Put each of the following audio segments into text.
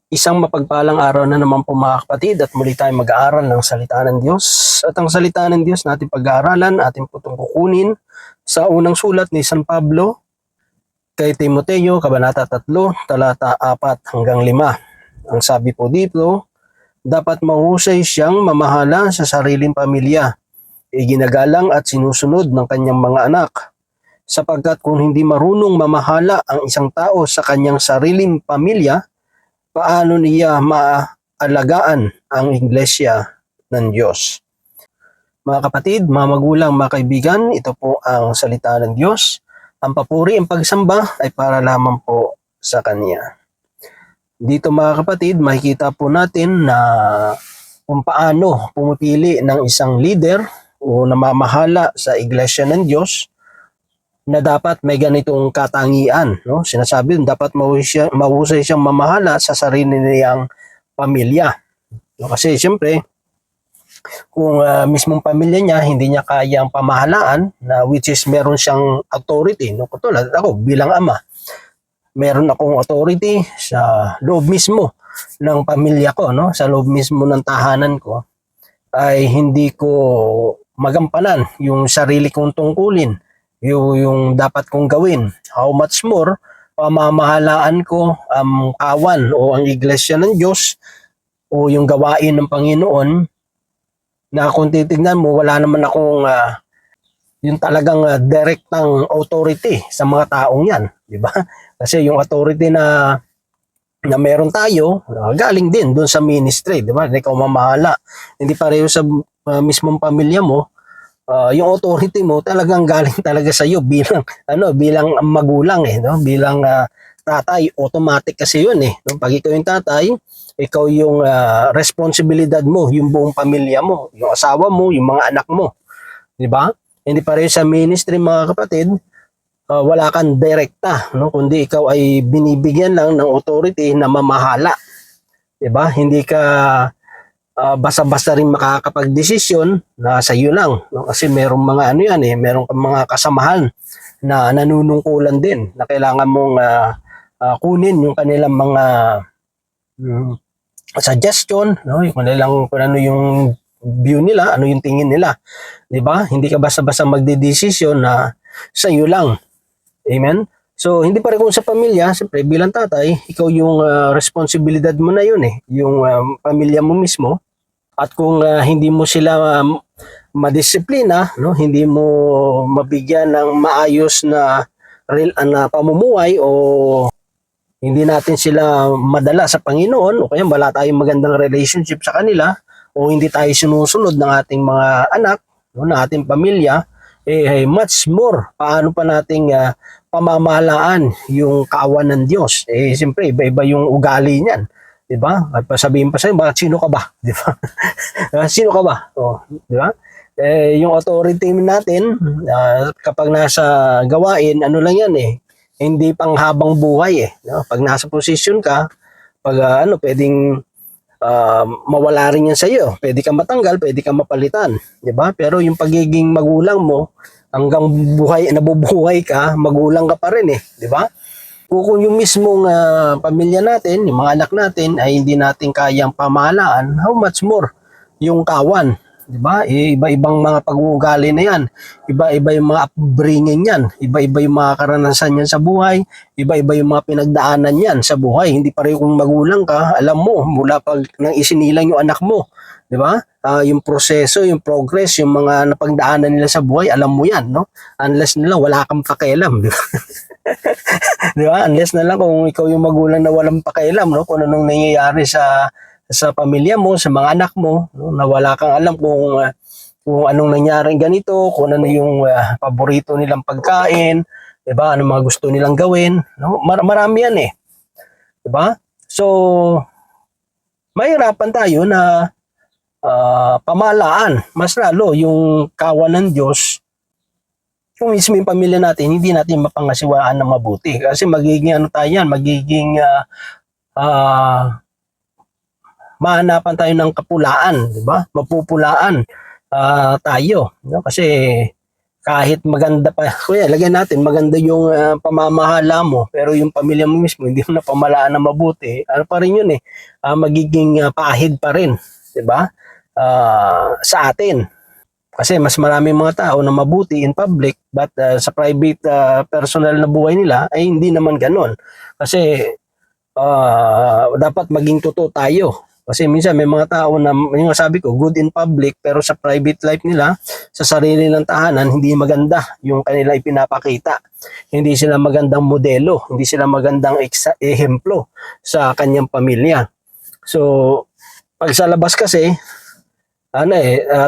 Isang mapagpalang araw na naman po mga kapatid at muli tayong mag-aaral ng salita ng Diyos. At ang salita ng Diyos na ating pag-aaralan, ating po itong kukunin sa unang sulat ni San Pablo kay Timoteo, Kabanata 3, talata 4 hanggang 5. Ang sabi po dito, dapat mahusay siyang mamahala sa sariling pamilya, iginagalang at sinusunod ng kanyang mga anak. Sapagkat kung hindi marunong mamahala ang isang tao sa kanyang sariling pamilya, paano niya maalagaan ang iglesia ng Diyos? Mga kapatid, mga magulang, mga kaibigan, ito po ang salita ng Diyos. Ang papuri, ang pagsamba ay para lamang po sa Kanya. Dito mga kapatid, makikita po natin na kung paano pumipili ng isang leader o namamahala sa iglesia ng Diyos na dapat may ganitong katangian. No? Sinasabi dapat mahusay siyang mamahala sa sarili niyang pamilya. No? Kasi siyempre, kung mismong pamilya niya, hindi niya kayang pamahalaan, na which is meron siyang authority. No? Katulad ako, bilang ama, meron akong authority sa loob mismo ng pamilya ko, no? Sa loob mismo ng tahanan ko, ay hindi ko magampanan yung sarili kong tungkulin, yung dapat kong gawin. How much more, pamamahalaan ko ang kawan o ang iglesia ng Diyos o yung gawain ng Panginoon na kung titignan mo, wala naman akong yung talagang direktang authority sa mga taong yan. Di ba? Kasi yung authority na meron tayo, galing din doon sa ministry, di ba? Ikaw mamahala. Hindi pareho sa mismong pamilya mo, yung authority mo talagang galing talaga sa iyo bilang magulang no, bilang tatay, automatic kasi yun no? Pag ikaw yung tatay, ikaw yung responsibilidad mo, yung buong pamilya mo, yung asawa mo, yung mga anak mo, di ba? Hindi pareho sa ministry mga kapatid, wala kang direkta, no, kundi ikaw ay binibigyan lang ng authority na mamahala, di ba? Hindi ka basta-basta rin makakapag-desisyon na sa iyo lang, no? Kasi merong mga merong mga kasamahan na nanunungkulan din na kailangan mong kunin yung kanilang mga suggestion, no? Yung kanilang kung ano yung view nila, ano yung tingin nila, di ba? Hindi ka basta-basta magdedesisyon na sa iyo lang. Amen? So, hindi pa rin kung sa pamilya, siyempre bilang tatay, ikaw yung responsibilidad mo na yun yung pamilya mo mismo. At kung hindi mo sila madisiplina, no, hindi mo mabigyan ng maayos na pamumuhay o hindi natin sila madala sa Panginoon o kaya wala tayong magandang relationship sa kanila o hindi tayo sinusunod ng ating mga anak, no, ng ating pamilya, much more, paano pa nating pamamahalaan yung kaawan ng Diyos? Siyempre, iba-iba yung ugali niyan. Diba? At sabihin pa sa'yo, bakit sino ka ba? Diba? Sino ka ba? Diba? Yung authority natin, kapag nasa gawain, ano lang yan hindi panghabang buhay no? Pag nasa posisyon ka, pag pwedeng mawala rin yan sa'yo. Pwede ka matanggal, pwede ka mapalitan. Diba? Pero yung pagiging magulang mo, hanggang nabubuhay ka, magulang ka pa rin Diba? Kung yung mismong pamilya natin, yung mga anak natin ay hindi natin kayang pamahalaan, how much more yung kawan, di ba? Iba-ibang mga pag-uugali na yan, iba-iba yung mga upbringing yan, iba-iba yung mga karanasan yan sa buhay, iba-iba yung mga pinagdaanan yan sa buhay. Hindi pareho kung magulang ka, alam mo, mula pag nang isinilang yung anak mo, di ba? Yung proseso, yung progress, yung mga napagdaanan nila sa buhay, alam mo yan, no? Unless nila wala kang pakialam, di ba? Di ba? Unless na lang kung ikaw yung magulang na walang pakialam, no? Kung anong nangyayari sa pamilya mo, sa mga anak mo, no? Na wala kang alam kung anong nangyari ganito, kung ano yung paborito nilang pagkain, di ba? Ano mga gusto nilang gawin, no? Marami yan di ba? So, mahirapan tayo na pamahalaan, mas lalo yung kawan ng Diyos. Kung mismo yung pamilya natin, hindi natin mapangasiwaan ng mabuti. Kasi magiging tayo yan, magiging mahanapan tayo ng kapulaan, di ba? Mapupulaan tayo. No? Kasi kahit maganda pa, kuya, lagyan natin, maganda yung pamamahala mo, pero yung pamilya mo mismo, hindi mo na pamalaan na mabuti, ano pa rin yun eh, magiging pahid pa rin, di ba? Sa atin. Kasi mas maraming mga tao na mabuti in public, but sa private, personal na buhay nila, ay hindi naman ganon. Kasi dapat maging totoo tayo. Kasi minsan may mga tao na, yung sabi ko, good in public, pero sa private life nila, sa sarili ng tahanan, hindi maganda yung kanila ipinapakita. Hindi sila magandang modelo, hindi sila magandang ehemplo sa kanyang pamilya. So, pag sa labas kasi,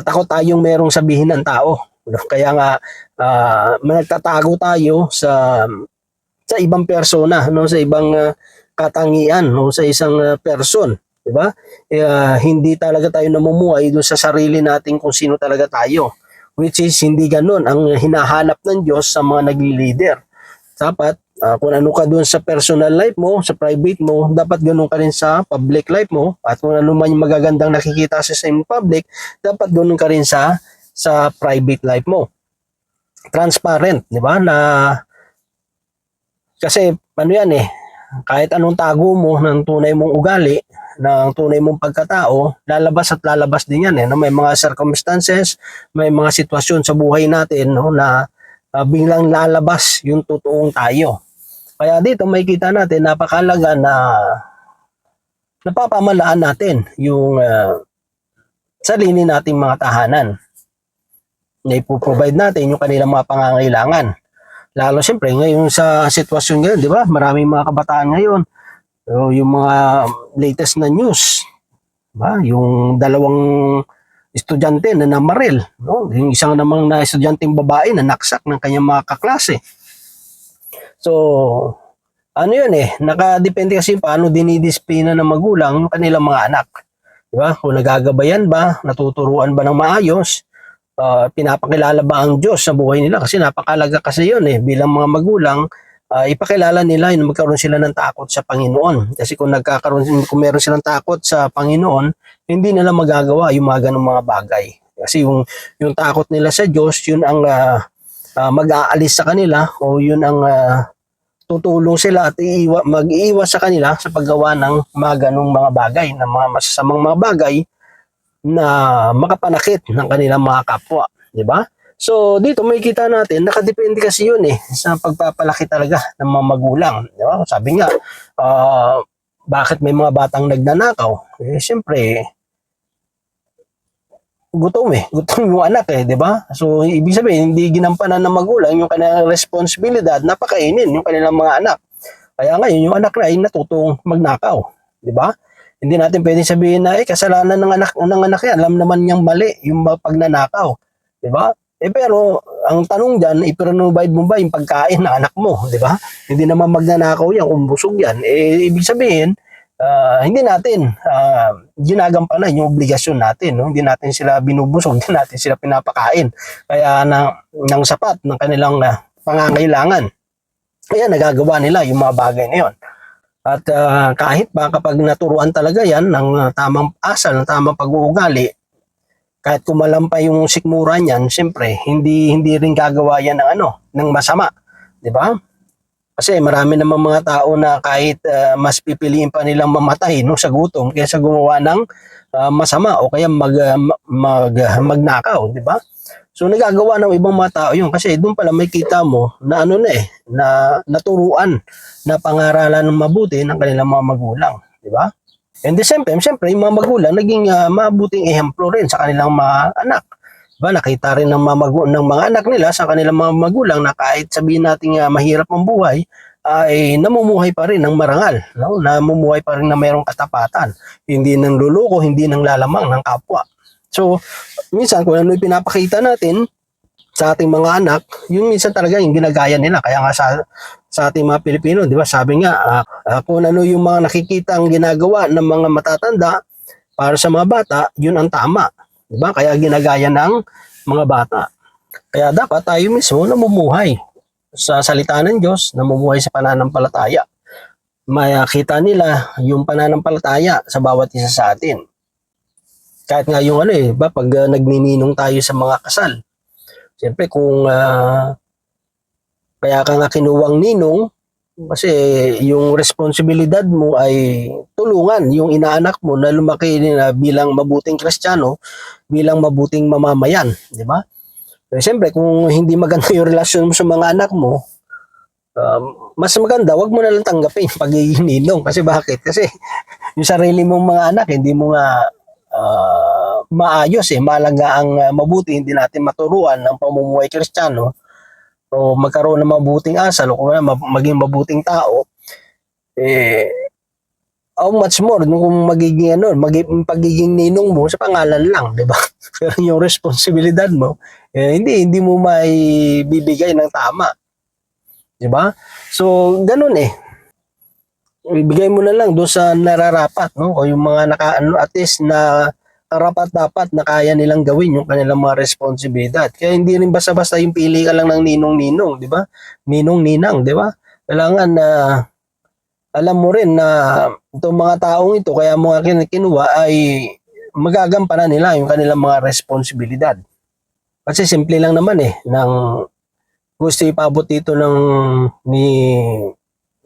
takot tayong merong sabihin ng tao. Kaya nga, nagtatago tayo sa ibang persona, no, sa ibang katangian, no, sa isang person. Diba? Hindi talaga tayo namumuhay doon sa sarili natin kung sino talaga tayo. Which is hindi ganun ang hinahanap ng Diyos sa mga nagli-leader. Dapat, kung ano ka doon sa personal life mo, sa private mo, dapat ganun ka rin sa public life mo. At kung ano man yung magagandang nakikita sa public, dapat ganun ka rin sa private life mo. Transparent, di ba? Kasi ano yan eh, kahit anong tago mo ng tunay mong ugali, ng tunay mong pagkatao, lalabas at lalabas din yan eh. No? May mga circumstances, may mga sitwasyon sa buhay natin, no, na biglang lalabas yung totoong tayo. Kaya dito may kita natin napakalaga na napapamalaan natin yung sarili nating mga tahanan. Na ipoprovide natin yung kanilang mga pangangailangan. Lalo siyempre ngayon sa sitwasyon ngayon, di ba? Maraming mga kabataan ngayon. So, yung mga latest na news, diba? Yung dalawang estudyante na namaril, no? Yung isang namang na estudyanteng babae na naksak ng kanyang mga kaklase. So, ano yun eh, nakadepende kasi paano dinidisiplina ng magulang yung kanilang mga anak. Diba? Kung nagagabayan ba, natuturuan ba ng maayos, pinapakilala ba ang Diyos sa buhay nila? Kasi napakalaga kasi yun eh, bilang mga magulang, ipakilala nila yung magkaroon sila ng takot sa Panginoon. Kasi kung kung meron silang takot sa Panginoon, hindi nila magagawa yung mga ganung mga bagay. Kasi yung takot nila sa Diyos, yun ang mag-aalis sa kanila o yun ang tutulong sila at mag-iiwas sa kanila sa paggawa ng mga ganung mga bagay, ng mga masasamang mga bagay na makapanakit ng kanilang mga kapwa. Di ba? So, dito may kita natin, nakadepende kasi yun eh, sa pagpapalaki talaga ng mga magulang. Diba? Sabi nga, bakit may mga batang nagnanakaw? Eh, siyempre, gutom yung anak eh, di ba? So, ibig sabihin, hindi ginampanan ng magulang yung kanilang responsibilidad na pakainin yung kanilang mga anak. Kaya ngayon, yung anak na ay natutong magnakaw. Di ba? Hindi natin pwedeng sabihin na, kasalanan ng anak yan, alam naman niyang mali yung pagnanakaw. Di ba? Pero ang tanong diyan, iprovide mo ba yung pagkain ng anak mo, di ba? Hindi naman magnanakaw yan kung busog yan. Ibig sabihin, hindi natin ginagampanan yung obligasyon natin, no? Hindi natin sila binubusog, hindi natin sila pinapakain. Kaya ng sapat ng kanilang pangangailangan. Kaya nagagawa nila yung mga bagay na yun. At kahit pa kapag naturuan talaga yan ng tamang asal, ng tamang pag-uugali, kahit kumalampay yung sikmura niyan, siyempre, hindi rin gagawa yan ng masama. Di ba? Kasi marami naman mga tao na kahit mas pipiliin pa nilang mamatay no, sa gutom kaysa gumawa ng masama o kaya magnakaw. Di ba? So nagagawa ng ibang mga tao yun kasi doon pala may kita mo na na naturuan na pangaralan ng mabuti ng kanilang mga magulang. Di ba? And the same time, siyempre, yung mga magulang naging mabuting ehemplo rin sa kanilang mga anak. Diba? Nakita rin ng mga anak nila sa kanilang mga magulang na kahit sabihin natin mahirap ang buhay, ay namumuhay pa rin ng marangal. No? Namumuhay pa rin na mayroong katapatan. Hindi nang luluko, hindi nang lalamang ng kapwa. So, minsan kung ano yung pinapakita natin sa ating mga anak, yung minsan talaga yung ginagaya nila. Kaya nga sa ating mga Pilipino, di ba? Sabi nga, kung ano yung mga nakikita ang ginagawa ng mga matatanda para sa mga bata, yun ang tama. Di ba? Kaya ginagaya ng mga bata. Kaya dapat tayo mismo namumuhay sa salita ng Diyos, namumuhay sa pananampalataya. Makita nila yung pananampalataya sa bawat isa sa atin. Kahit nga yung pag nagnininong tayo sa mga kasal, Siyempre kung kaya ka nga kinuwang ninong, kasi yung responsibilidad mo ay tulungan yung inaanak mo na lumaki na bilang mabuting Kristiyano, bilang mabuting mamamayan, di ba? Pero siyempre, kung hindi maganda yung relasyon mo sa mga anak mo, mas maganda, wag mo na lang tanggapin yung pagiging ninong. Kasi bakit? Kasi yung sarili mong mga anak, hindi mo nga maayos malaga ang mabuti, hindi natin maturuan ng pamumuhay Kristiyano o magkaroon ng mabuting asal o kung maging mabuting tao, how much more kung magiging pagiging ninong mo sa pangalan lang, di ba? Pero yung responsibilidad mo, hindi mo maibibigay ng tama, di ba? So, ganun ibigay mo na lang doon sa nararapat, no? O yung mga at least na karapat-dapat na kaya nilang gawin yung kanilang mga responsibilidad. Kaya hindi rin basta-basta yung pili ka lang ng ninong-ninong, di ba? Ninong-ninang, di ba? Kailangan na alam mo rin na itong mga taong ito, kaya mo nga kinuha ay magagampanan nila yung kanilang mga responsibilidad. Kasi simple lang naman nang gusto ipabot dito ni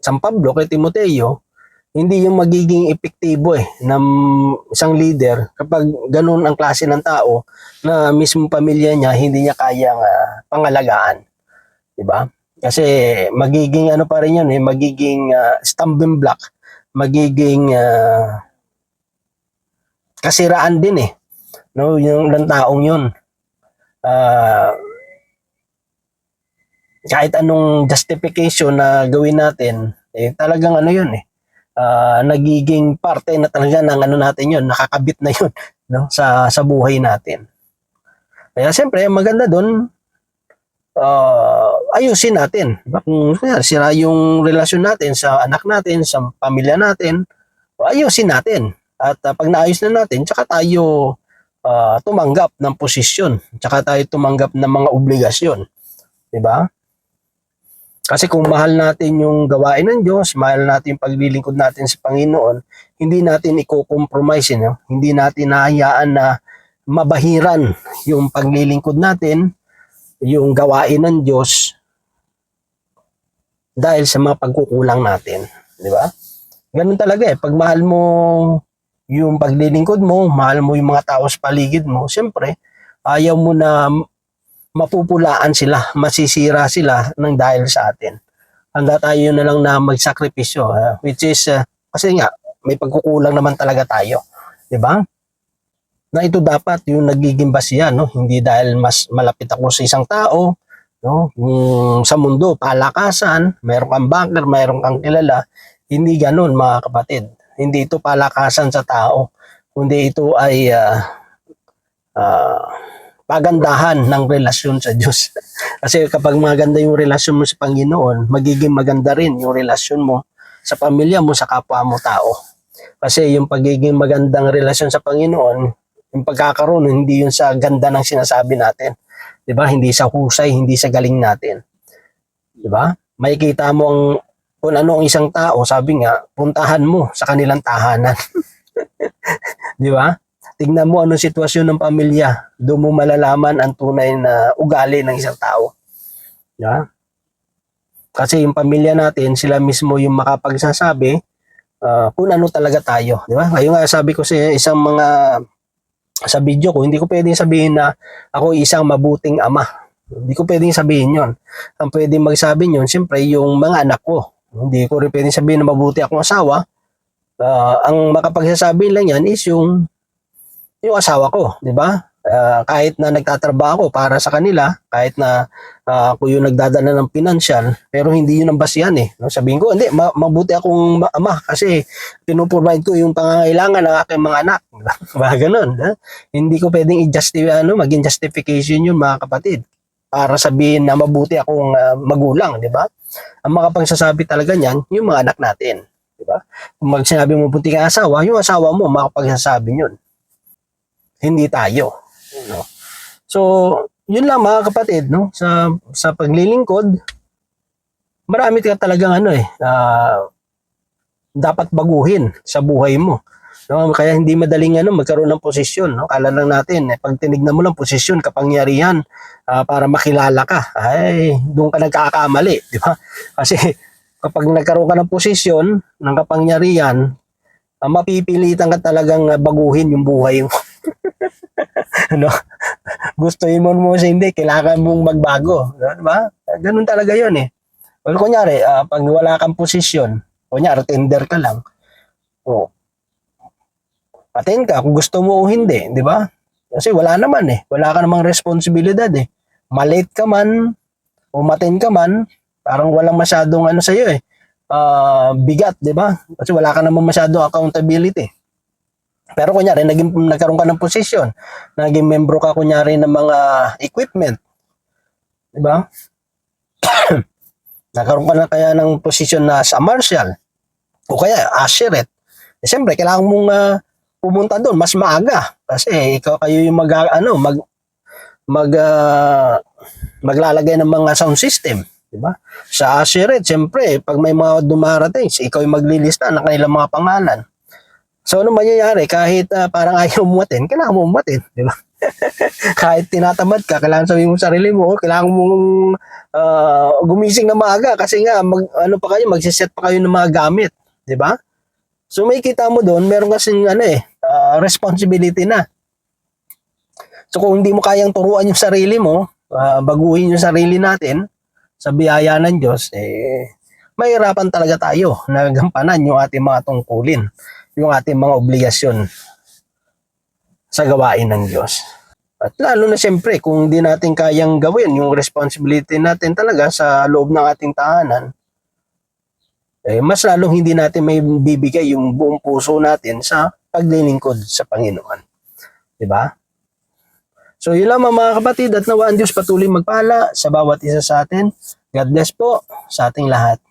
San Pablo kay Timoteo, hindi yung magiging epektibo ng isang leader kapag ganun ang klase ng tao na mismo pamilya niya hindi niya kayang pangalagaan, di ba? Kasi magiging pa rin yun magiging stumbling block, magiging kasiraan din no, yung ng taong yun. Kahit anong justification na gawin natin, talagang yun nagiging parte na talaga ng natin yun, nakakabit na yun no, sa buhay natin. Kaya siyempre, maganda doon, ayusin natin. Kung sira yung relasyon natin sa anak natin, sa pamilya natin, ayusin natin. At pag naayos na natin, tsaka tayo tumanggap ng posisyon, tsaka tayo tumanggap ng mga obligasyon. Diba? Kasi kung mahal natin yung gawain ng Diyos, mahal natin yung paglilingkod natin sa Panginoon, hindi natin i-compromise, hindi natin nahayaan na mabahiran yung paglilingkod natin, yung gawain ng Diyos, dahil sa mga pagkukulang natin. Di ba? Ganun talaga Pag mahal mo yung paglilingkod mo, mahal mo yung mga tao sa paligid mo, siyempre, ayaw mo na mapupulaan sila, masisira sila ng dahil sa atin. Handa tayo na lang na magsakripisyo, which is, kasi nga, may pagkukulang naman talaga tayo. Diba? Na ito dapat yung nagiging basihan, no? Hindi dahil mas malapit ako sa isang tao, no? Sa mundo, palakasan, mayroon kang banker, mayroon kang kilala, hindi ganun mga kapatid. Hindi ito palakasan sa tao, kundi ito ay pagandahan ng relasyon sa Diyos. Kasi kapag maganda yung relasyon mo sa Panginoon, magiging maganda rin yung relasyon mo sa pamilya mo, sa kapwa mo tao. Kasi yung pagiging magandang relasyon sa Panginoon, yung pagkakaroon, hindi yun sa ganda ng sinasabi natin. Diba? Hindi sa husay, hindi sa galing natin. Diba? Makikita mo kung ano ang isang tao, sabi nga, puntahan mo sa kanilang tahanan. Diba? Tingnan mo anong sitwasyon ng pamilya. Doon mo malalaman ang tunay na ugali ng isang tao. Yeah? Kasi yung pamilya natin, sila mismo yung makapagsasabi kung ano talaga tayo. Di ba? Ngayon nga sabi ko sa isang sa video ko, hindi ko pwedeng sabihin na ako isang mabuting ama. Hindi ko pwedeng sabihin yon. Ang pwedeng magsabi yon, siyempre yung mga anak ko. Hindi ko rin pwedeng sabihin na mabuti akong asawa. Ang makapagsasabi lang yan is yung asawa ko, di ba? Kahit na nagtatrabaho ako para sa kanila, kahit na ako yung nagdadala ng pinansyal, pero hindi yun ang basihan No? Sabihin ko, hindi, mabuti akong ama kasi pinuprovide ko yung pangangailangan ng aking mga anak. Diba? Ganun. Hindi ko pwedeng maging justification yun mga kapatid para sabihin na mabuti akong magulang, di ba? Ang makapagsasabi talaga niyan, yung mga anak natin. Di ba? Kung sinabi mo buti kang asawa, yung asawa mo makapagsasabi yun. Hindi tayo. No? So, yun lang mga kapatid, no? Sa paglilingkod, marami ka talagang dapat baguhin sa buhay mo. No? Kaya hindi madaling magkaroon ng posisyon. No? Kala lang natin, pag tinignan mo lang posisyon, kapangyarihan, para makilala ka, ay doon ka nagkakamali. Di ba? Kasi kapag nagkaroon ka ng posisyon, ng kapangyarihan, mapipilitan ka talagang baguhin yung buhay mo. Ano? Gustuin mo mo hindi, kailangan mong magbago. Diba? Ganun talaga yun eh. Well, kunyari, pag wala kang posisyon, kunyari, tender ka lang, o, attend ka kung gusto mo o hindi, di ba? Kasi wala naman eh. Wala ka namang responsibilidad eh. Malate ka man, o matin ka man, parang walang masyadong sa'yo eh. Bigat, di ba? Kasi wala ka namang masyadong accountability. Pero kunyari, nagkaroon ka ng posisyon, naging membro ka kunyari ng mga equipment, di ba? Nagkaroon ka na kaya ng posisyon na sa marshal, o kaya asheret. Siyempre, kailangan mong pumunta doon mas maaga kasi kayo yung maglalagay ng mga sound system, di ba? Sa asheret, siyempre, pag may mga dumarating, ikaw yung maglilista ng kanilang mga pangalan. So, ano mangyayari? Kahit parang ayaw mo matin, kailangan mo matin, di ba? Kahit tinatamad ka, kailangan sabihin mo sarili mo, kailangan mong gumising na maaga kasi nga, magsiset pa kayo ng mga gamit, di ba? So, may kita mo doon, meron kasing responsibility na. So, kung hindi mo kayang turuan yung sarili mo, baguhin yung sarili natin sa biyaya ng Diyos, mahirapan talaga tayo na gampanan yung ating mga tungkulin, yung ating mga obligasyon sa gawain ng Diyos. At lalo na siyempre, kung hindi natin kayang gawin yung responsibility natin talaga sa loob ng ating tahanan, mas lalong hindi natin may bibigay yung buong puso natin sa paglilingkod sa Panginoon. Diba? So yun lang mga kapatid, at nawa ang Diyos patuloy magpala sa bawat isa sa atin. God bless po sa ating lahat.